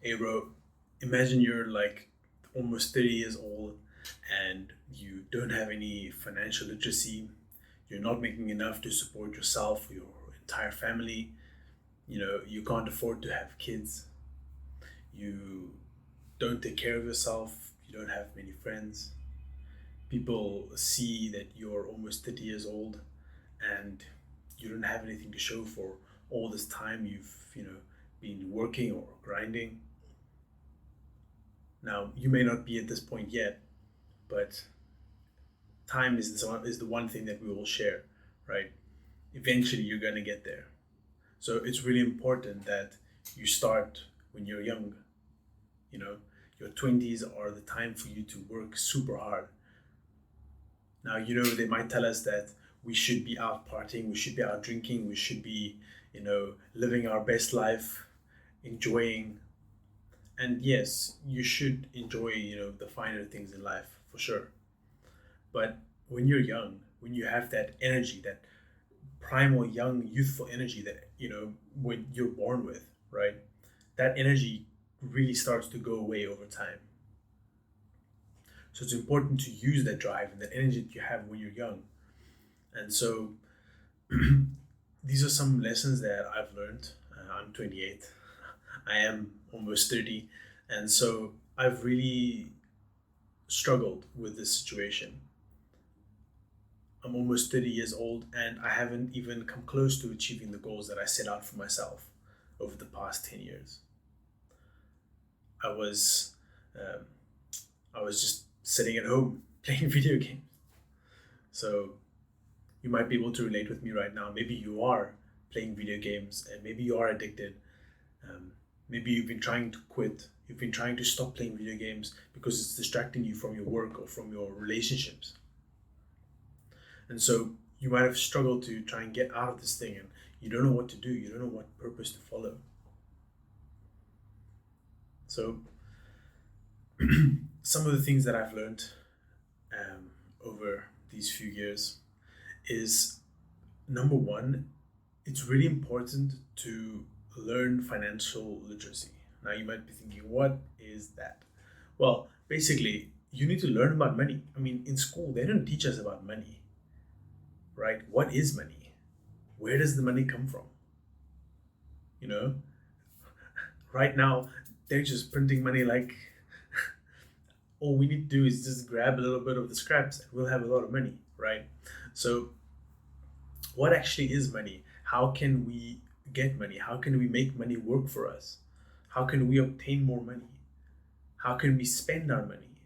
Hey bro, imagine you're like almost 30 years old and you don't have any financial literacy. You're not making enough to support yourself, your entire family. You can't afford to have kids. You don't take care of yourself. You don't have many friends. People see that you're almost 30 years old and you don't have anything to show for all this time you've been working or grinding. Now, you may not be at this point yet, but time is the one thing that we will share, right? Eventually, you're going to get there. So it's really important that you start when you're young. You know, your 20s are the time for you to work super hard. Now, they might tell us that we should be out partying, we should be out drinking, we should be, living our best life, enjoying. And yes, you should enjoy, the finer things in life for sure. But when you're young, when you have that energy, that primal, young, youthful energy that, when you're born with, right? That energy really starts to go away over time. So it's important to use that drive and that energy that you have when you're young. And so these are some lessons that I've learned. I'm 28. I am almost 30. And so I've really struggled with this situation. I'm almost 30 years old and I haven't even come close to achieving the goals that I set out for myself over the past 10 years. I was um, I was just sitting at home playing video games. So you might be able to relate with me right now. Maybe you are playing video games and maybe you are addicted. Um, Maybe you've been trying to quit. You've been trying to stop playing video games because it's distracting you from your work or from your relationships. And so you might have struggled to try and get out of this thing and you don't know what to do. You don't know what purpose to follow. So some of the things that I've learned over these few years is number one, it's really important to learn financial literacy. Now, you might be thinking, what is that? Well, basically, you need to learn about money. I mean, in school, they don't teach us about money, right? What is money? Where does the money come from? You know, right now, they're just printing money like all we need to do is just grab a little bit of the scraps and we'll have a lot of money, right? So, what actually is money? How can we get money? How can we make money work for us? How can we obtain more money? How can we spend our money?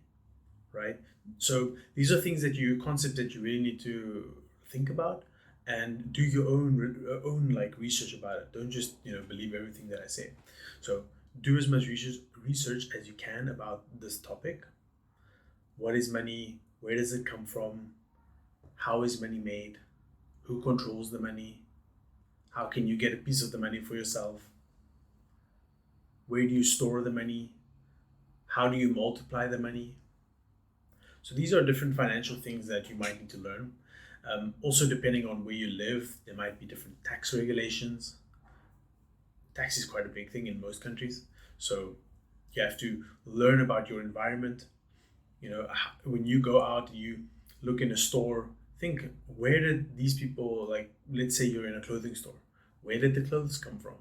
Right? So these are things that you concepts that you really need to think about and do your own like research about it. Don't just believe everything that I say. So do as much research as you can about this topic. What is money? Where does it come from? How is money made? Who controls the money? How can you get a piece of the money for yourself? Where do you store the money? How do you multiply the money? So these are different financial things that you might need to learn. Also, depending on where you live, there might be different tax regulations. Tax is quite a big thing in most countries. So you have to learn about your environment. When you go out, you look in a store, think, where did these people, like, let's say you're in a clothing store, where did the clothes come from?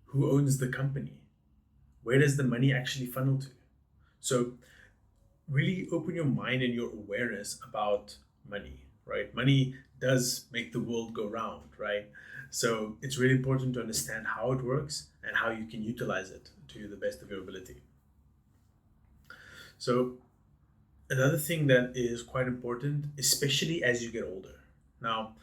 Who owns the company? Where does the money actually funnel to? So really open your mind and your awareness about money, right? Money does make the world go round, right? So it's really important to understand how it works and how you can utilize it to the best of your ability. So another thing that is quite important, especially as you get older. Now,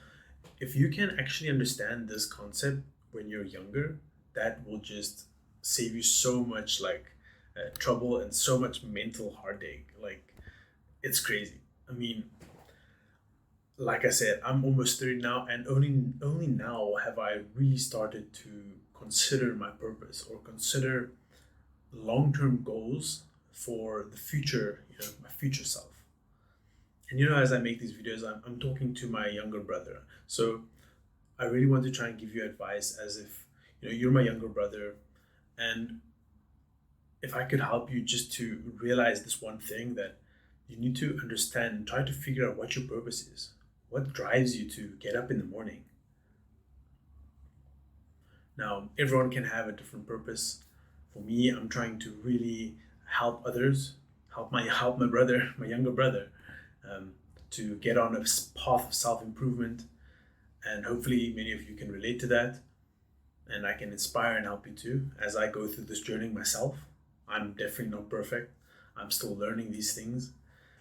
if you can actually understand this concept when you're younger, that will just save you so much like trouble and so much mental heartache. Like, it's crazy. I mean, like I said, I'm almost 30 now, and only now have I really started to consider my purpose or consider long-term goals for the future, my future self. And as I make these videos, I'm talking to my younger brother. So I really want to try and give you advice as if you're my younger brother, and if I could help you just to realize this one thing, that you need to understand and try to figure out what your purpose is. What drives you to get up in the morning? Now, everyone can have a different purpose. For me, I'm trying to really help others, help my brother, my younger brother, um, to get on a path of self improvement, and hopefully many of you can relate to that, and I can inspire and help you too as I go through this journey myself. I'm definitely not perfect. I'm still learning these things,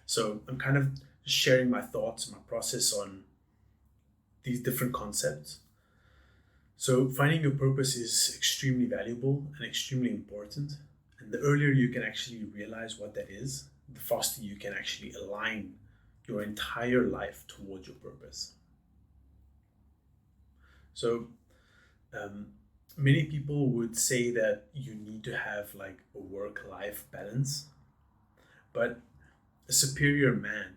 so I'm kind of sharing my thoughts, my process on these different concepts. So, finding your purpose is extremely valuable and extremely important. And the earlier you can actually realize what that is, the faster you can actually align your entire life towards your purpose. So, um, many people would say that you need to have like a work life balance, but a superior man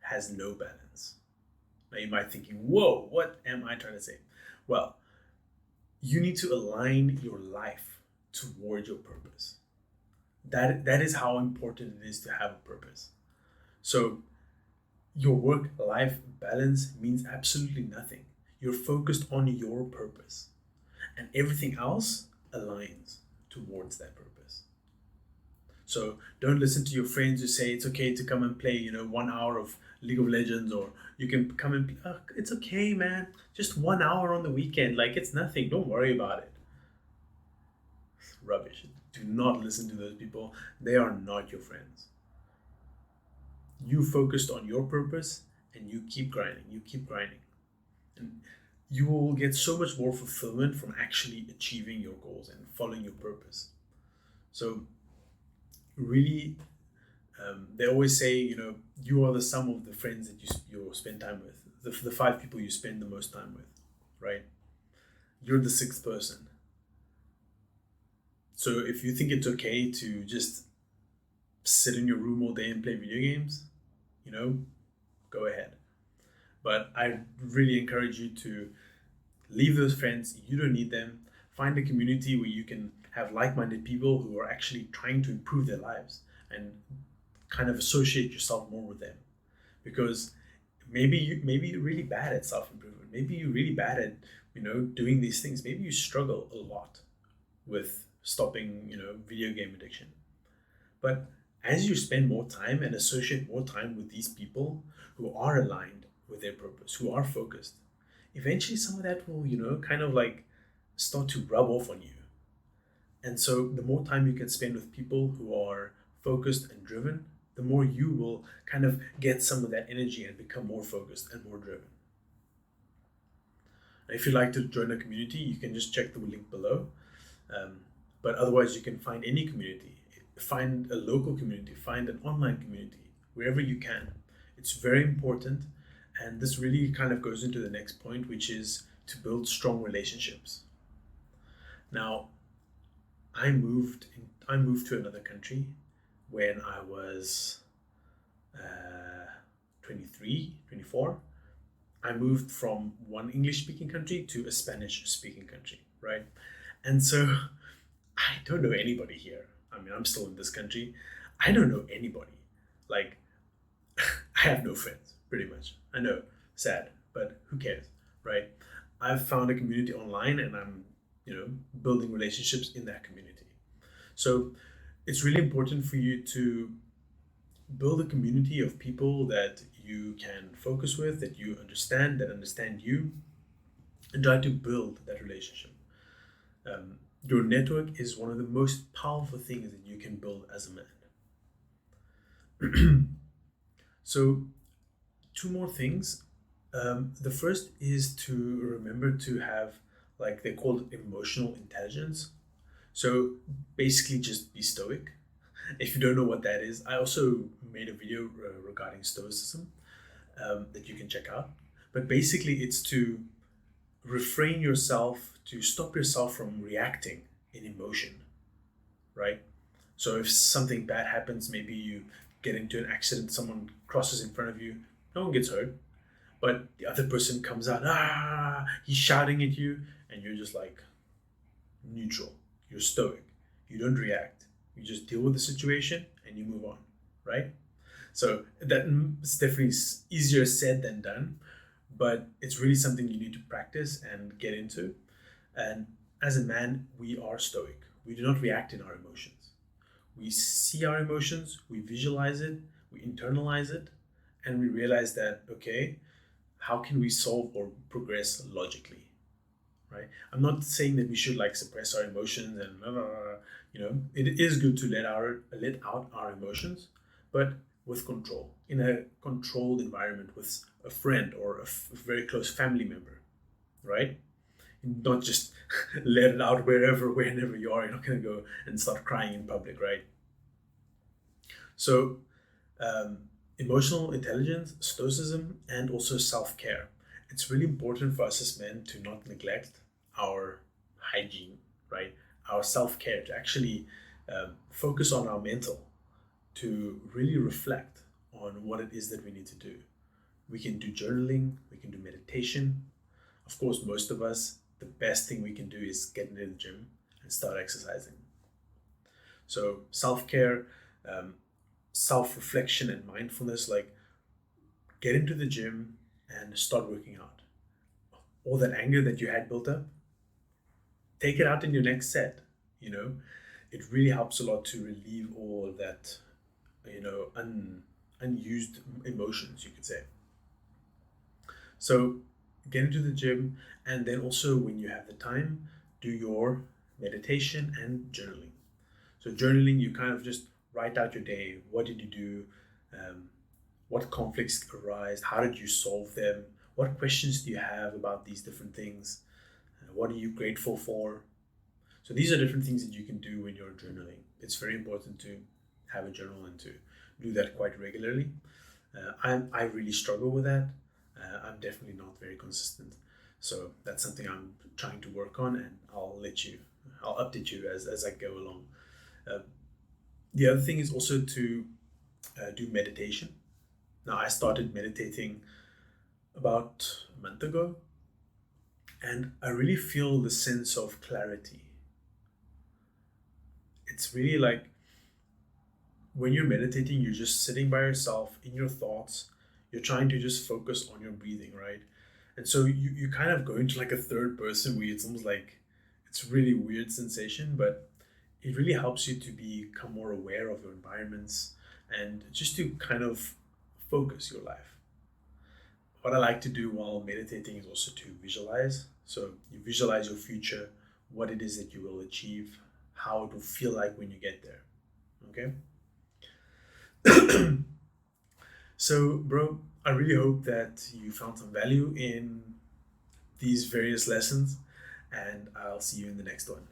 has no balance. Now, you might be thinking, whoa, what am I trying to say? Well, you need to align your life toward your purpose. That is how important it is to have a purpose. So your work life balance means absolutely nothing. You're focused on your purpose, and everything else aligns towards that purpose. So don't listen to your friends who say it's okay to come and play, 1 hour of League of Legends, or you can come and oh, it's okay, man. Just 1 hour on the weekend, like it's nothing. Don't worry about it. Rubbish. Do not listen to those people. They are not your friends. You focused on your purpose and you keep grinding. You keep grinding. And you will get so much more fulfillment from actually achieving your goals and following your purpose. So, really, they always say, you are the sum of the friends that you spend time with, the five people you spend the most time with, right? You're the sixth person. So if you think it's okay to just sit in your room all day and play video games, you know, go ahead. But I really encourage you to leave those friends. You don't need them. Find a community where you can have like minded people who are actually trying to improve their lives, and kind of associate yourself more with them. Because maybe you're really bad at self improvement. Maybe you're really bad at doing these things. Maybe you struggle a lot with stopping video game addiction. But as you spend more time and associate more time with these people who are aligned with their purpose, who are focused, eventually some of that will, kind of like start to rub off on you. And so the more time you can spend with people who are focused and driven, the more you will kind of get some of that energy and become more focused and more driven. Now, if you'd like to join a community, you can just check the link below. Um, but otherwise, you can find any community, find a local community, find an online community, wherever you can. It's very important. And this really kind of goes into the next point, which is to build strong relationships. Now, I moved to another country when I was 23, 24. I moved from one English speaking country to a Spanish speaking country, right? And so I don't know anybody here. I mean, I'm still in this country. I don't know anybody. Like, I have no friends, pretty much. I know, sad, but who cares, right? I've found a community online, and I'm, building relationships in that community. So it's really important for you to build a community of people that you can focus with, that you understand, that understand you, and try to build that relationship. Your network is one of the most powerful things that you can build as a man. So, two more things. The first is to remember to have, like they call it, emotional intelligence. So basically, just be stoic. If you don't know what that is, I also made a video regarding stoicism that you can check out. But basically, it's to refrain yourself, to stop yourself from reacting in emotion, right? So if something bad happens, maybe you get into an accident, someone crosses in front of you, no one gets hurt, but the other person comes out, he's shouting at you, and you're just like neutral. You're stoic. You don't react. You just deal with the situation and you move on, right? So that's definitely easier said than done, but it's really something you need to practice and get into. And as a man, we are stoic. We do not react in our emotions. We see our emotions, we visualize it, we internalize it, and we realize that, okay, how can we solve or progress logically, right? I'm not saying that we should like suppress our emotions and blah, blah, blah. It is good to let out our emotions, but with control, in a controlled environment with a friend or a very close family member, right? Not just let it out whenever you are. You're not going to go and start crying in public, right? So, um, emotional intelligence, stoicism, and also self care. It's really important for us as men to not neglect our hygiene, right? Our self care, to actually focus on our mental, to really reflect on what it is that we need to do. We can do journaling, we can do meditation. Of course, most of us, the best thing we can do is get into the gym and start exercising. So, self care, um, self reflection, and mindfulness, like get into the gym and start working out. All that anger that you had built up, take it out in your next set. You know, it really helps a lot to relieve all of that, unused emotions, you could say. So get into the gym, and then also when you have the time, do your meditation and journaling. So journaling, you kind of just write out your day. What did you do? Um, what conflicts arise? How did you solve them? What questions do you have about these different things? What are you grateful for? So these are different things that you can do when you're journaling. It's very important to have a journal and to do that quite regularly. I really struggle with that. I'm definitely not very consistent. So that's something I'm trying to work on, and I'll update you as I go along. Uh, the other thing is also to do meditation. Now, I started meditating about a month ago, and I really feel the sense of clarity. It's really like when you're meditating, you're just sitting by yourself in your thoughts. You're trying to just focus on your breathing, right? And so you kind of go into like a third person where it's almost like it's a really weird sensation, but it really helps you to become more aware of your environments and just to kind of focus your life. What I like to do while meditating is also to visualize. So you visualize your future, what it is that you will achieve, how it will feel like when you get there. Okay? So, bro, I really hope that you found some value in these various lessons, and I'll see you in the next one.